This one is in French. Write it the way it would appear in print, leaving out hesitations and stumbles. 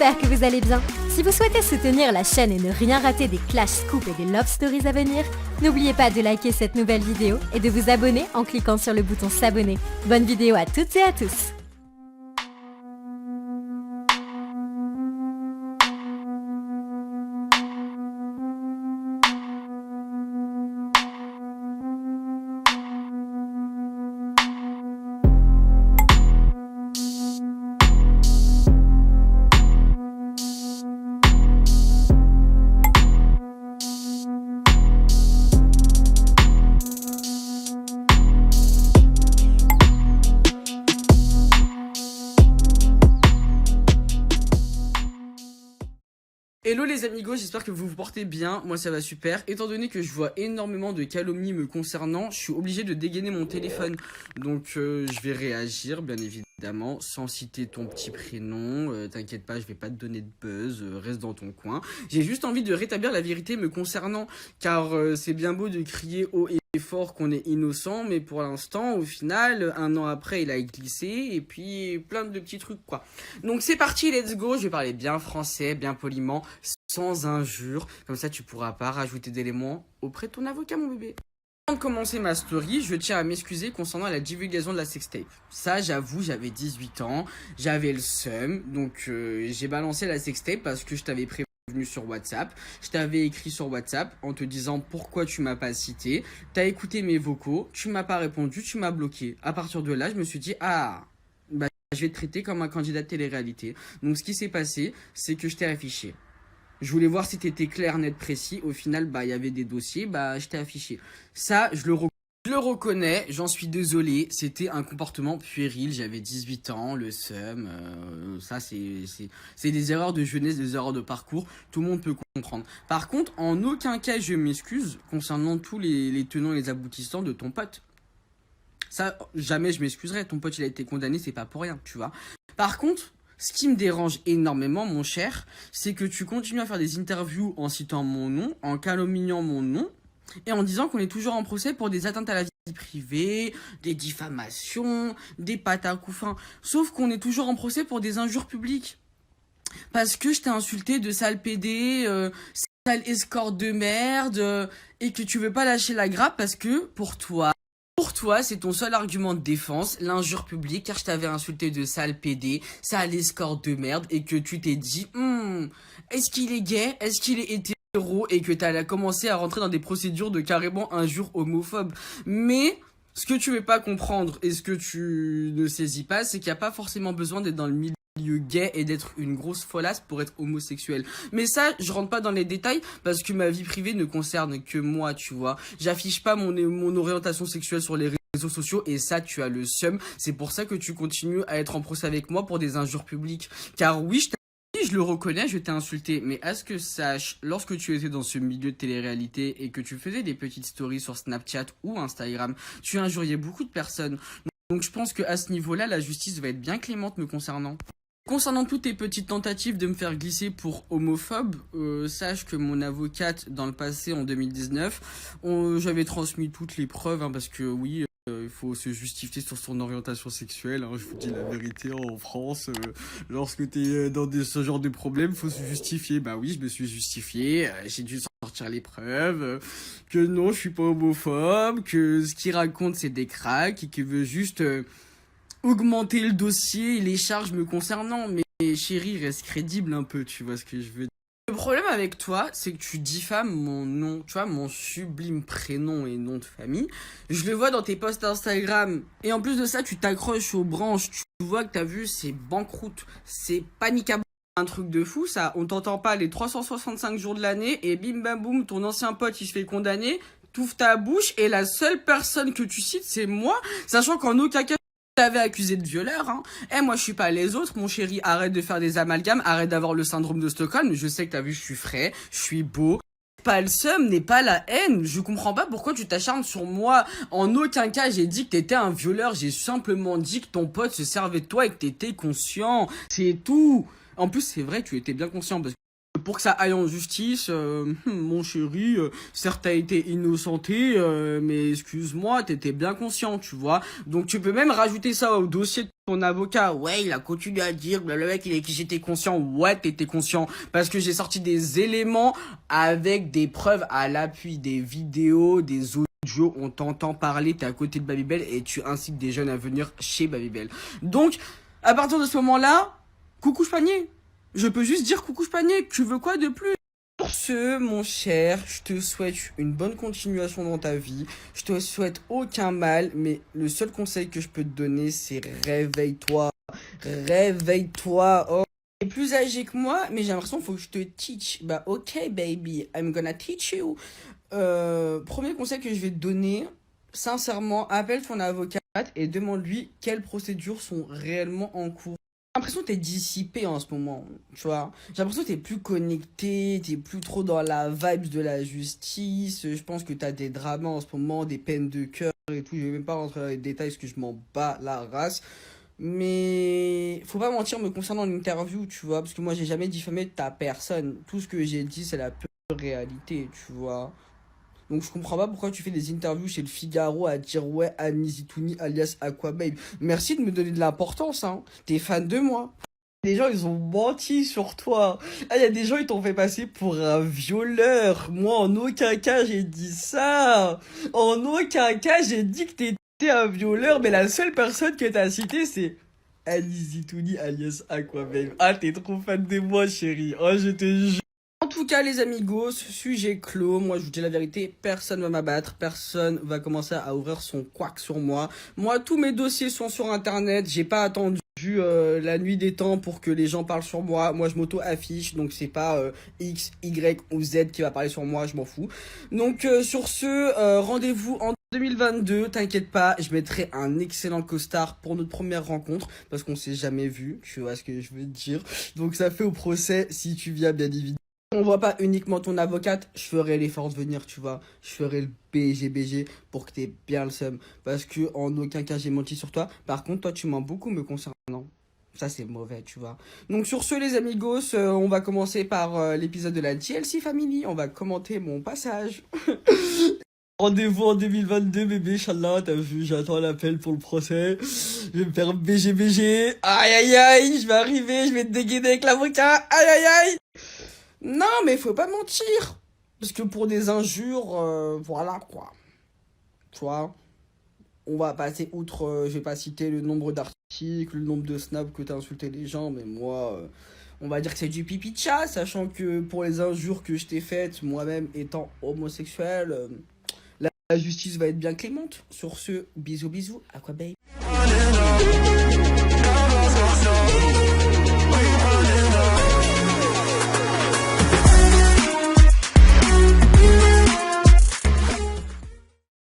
j'espère que vous allez bien. Si vous souhaitez soutenir la chaîne et ne rien rater des Clash Scoop et des Love Stories à venir, n'oubliez pas de liker cette nouvelle vidéo et de vous abonner en cliquant sur le bouton s'abonner. Bonne vidéo à toutes et à tous. Hello les amigos, j'espère que vous vous portez bien, moi ça va super. Étant donné que je vois énormément de calomnies me concernant, je suis obligé de dégainer mon téléphone. Donc je vais réagir bien évidemment, sans citer ton petit prénom, t'inquiète pas, je vais pas te donner de buzz, reste dans ton coin. J'ai juste envie de rétablir la vérité me concernant, car c'est bien beau de crier haut et fort qu'on est innocent, mais pour l'instant, au final, un an après, il a glissé, et puis plein de petits trucs, quoi. Donc c'est parti, let's go, je vais parler bien français, bien poliment, sans injures, comme ça tu pourras pas rajouter d'éléments auprès de ton avocat, mon bébé. Avant de commencer ma story, je tiens à m'excuser concernant la divulgation de la sextape. Ça, j'avoue, j'avais 18 ans, j'avais le seum, donc j'ai balancé la sextape parce que je t'avais prévenu sur WhatsApp, je t'avais écrit sur WhatsApp en te disant pourquoi tu m'as pas cité, t'as écouté mes vocaux, tu m'as pas répondu, tu m'as bloqué. À partir de là, je me suis dit je vais te traiter comme un candidat de télé-réalité. Donc ce qui s'est passé, c'est que je t'ai affiché. Je voulais voir si t'étais clair, net, précis. Au final, il y avait des dossiers, je t'ai affiché. Ça, je le reconnais, j'en suis désolé, c'était un comportement puéril, j'avais 18 ans, le seum, ça c'est des erreurs de jeunesse, des erreurs de parcours, tout le monde peut comprendre. Par contre, en aucun cas je m'excuse concernant tous les tenants et les aboutissants de ton pote. Ça, jamais je m'excuserai, ton pote il a été condamné, c'est pas pour rien, tu vois. Par contre, ce qui me dérange énormément, mon cher, c'est que tu continues à faire des interviews en citant mon nom, en calomniant mon nom, et en disant qu'on est toujours en procès pour des atteintes à la vie privée, des diffamations, des patacouffins. Sauf qu'on est toujours en procès pour des injures publiques. Parce que je t'ai insulté de sale PD, sale escorte de merde, et que tu veux pas lâcher la grappe parce que pour toi, c'est ton seul argument de défense, l'injure publique, car je t'avais insulté de sale PD, sale escorte de merde, et que tu t'es dit, est-ce qu'il est gay, est-ce qu'il est hétéro, et que t'as commencé à rentrer dans des procédures de carrément injure homophobe. Mais ce que tu veux pas comprendre, et ce que tu ne saisis pas, c'est qu'il n'y a pas forcément besoin d'être dans le milieu gay et d'être une grosse folasse pour être homosexuel. Mais ça, je rentre pas dans les détails parce que ma vie privée ne concerne que moi, tu vois. J'affiche pas mon orientation sexuelle sur les réseaux sociaux et ça, tu as le seum. C'est pour ça que tu continues à être en procès avec moi pour des injures publiques. Car oui, je le reconnais, je t'ai insulté, mais à ce que sache, lorsque tu étais dans ce milieu de télé-réalité et que tu faisais des petites stories sur Snapchat ou Instagram, tu injuriais beaucoup de personnes. Donc je pense qu'à ce niveau-là, la justice va être bien clémente me concernant. Concernant toutes tes petites tentatives de me faire glisser pour homophobe, sache que mon avocate, dans le passé, en 2019, j'avais transmis toutes les preuves, parce que oui, il faut se justifier sur son orientation sexuelle, je vous dis la vérité, en France, lorsque t'es dans ce genre de problème, faut se justifier. Bah oui, je me suis justifié, j'ai dû sortir les preuves, que non, je suis pas homophobe, que ce qu'il raconte, c'est des cracks, et qu'il veut juste augmenter le dossier et les charges me concernant. Mais chérie, reste crédible un peu, tu vois ce que je veux dire. Le problème avec toi, c'est que tu diffames mon nom, tu vois, mon sublime prénom et nom de famille. Je le vois dans tes posts Instagram. Et en plus de ça, tu t'accroches aux branches. Tu vois que t'as vu, c'est banqueroute. C'est panique à un truc de fou, ça. On t'entend pas les 365 jours de l'année. Et bim bam boum, ton ancien pote, il se fait condamner. T'ouvres ta bouche et la seule personne que tu cites, c'est moi. Sachant qu'en aucun cas, t'avais accusé de violeur, moi je suis pas les autres, mon chéri, arrête de faire des amalgames, arrête d'avoir le syndrome de Stockholm, je sais que t'as vu, je suis frais, je suis beau. Pas le seum, n'est pas la haine, je comprends pas pourquoi tu t'acharnes sur moi. En aucun cas j'ai dit que t'étais un violeur, j'ai simplement dit que ton pote se servait de toi et que t'étais conscient, c'est tout. En plus c'est vrai, tu étais bien conscient parce que pour que ça aille en justice, mon chéri, certes t'as été innocenté, mais excuse-moi, t'étais bien conscient, tu vois. Donc tu peux même rajouter ça au dossier de ton avocat. Ouais, il a continué à dire, le mec il est qui j'étais conscient. Ouais, t'étais conscient, parce que j'ai sorti des éléments avec des preuves à l'appui, des vidéos, des audios, on t'entend parler, t'es à côté de Babybel et tu incites des jeunes à venir chez Babybel. Donc, à partir de ce moment-là, coucou panier. Je peux juste dire coucou panier, tu veux quoi de plus? Pour ce, mon cher, je te souhaite une bonne continuation dans ta vie. Je te souhaite aucun mal, mais le seul conseil que je peux te donner, c'est réveille-toi. Réveille-toi. Oh. Tu es plus âgé que moi, mais j'ai l'impression qu'il faut que je te teach. Bah ok baby, I'm gonna teach you. Premier conseil que je vais te donner, sincèrement, appelle ton avocate et demande-lui quelles procédures sont réellement en cours. J'ai l'impression que t'es dissipé en ce moment, tu vois. J'ai l'impression que t'es plus connecté, t'es plus trop dans la vibe de la justice. Je pense que t'as des dramas en ce moment, des peines de cœur et tout. Je vais même pas rentrer dans les détails parce que je m'en bats la race. Mais faut pas mentir me concernant l'interview, tu vois. Parce que moi, j'ai jamais diffamé ta personne. Tout ce que j'ai dit, c'est la pure réalité, tu vois. Donc je comprends pas pourquoi tu fais des interviews chez le Figaro à dire ouais Anis Itouni alias Aquababe. Merci de me donner de l'importance, hein. T'es fan de moi. Les gens ils ont menti sur toi. Ah y a des gens ils t'ont fait passer pour un violeur. Moi en aucun cas j'ai dit ça. En aucun cas j'ai dit que t'étais un violeur. Mais la seule personne que t'as citée c'est Anis Itouni alias Aquababe. Ah t'es trop fan de moi chérie. Oh je te jure. En tout cas les amigos, sujet clos, moi je vous dis la vérité, personne va m'abattre, personne va commencer à ouvrir son couac sur moi. Moi tous mes dossiers sont sur internet, j'ai pas attendu la nuit des temps pour que les gens parlent sur moi. Moi je m'auto-affiche, donc c'est pas X, Y ou Z qui va parler sur moi, je m'en fous. Donc sur ce, rendez-vous en 2022, t'inquiète pas, je mettrai un excellent costard pour notre première rencontre, parce qu'on s'est jamais vu, tu vois ce que je veux dire. Donc ça fait au procès si tu viens bien évidemment. On voit pas uniquement ton avocate, je ferai l'effort de venir, tu vois. Je ferai le BG pour que t'aies bien le seum. Parce que en aucun cas j'ai menti sur toi. Par contre, toi tu mens beaucoup me concernant. Ça c'est mauvais, tu vois. Donc sur ce les amigos, on va commencer par l'épisode de la GLC Family. On va commenter mon passage. Rendez-vous en 2022 bébé, Inch'Allah, t'as vu, j'attends l'appel pour le procès. Je vais me faire BG. Aïe aïe aïe, je vais arriver, je vais te dégainer avec l'avocat. Aïe aïe aïe. Non, mais faut pas mentir. Parce que pour des injures, voilà quoi. Tu vois, on va passer outre, je vais pas citer le nombre d'articles, le nombre de snaps que t'as insulté les gens, mais moi, on va dire que c'est du pipi de chat, sachant que pour les injures que je t'ai faites, moi-même étant homosexuel, la justice va être bien clémente. Sur ce, bisous, Aquababe.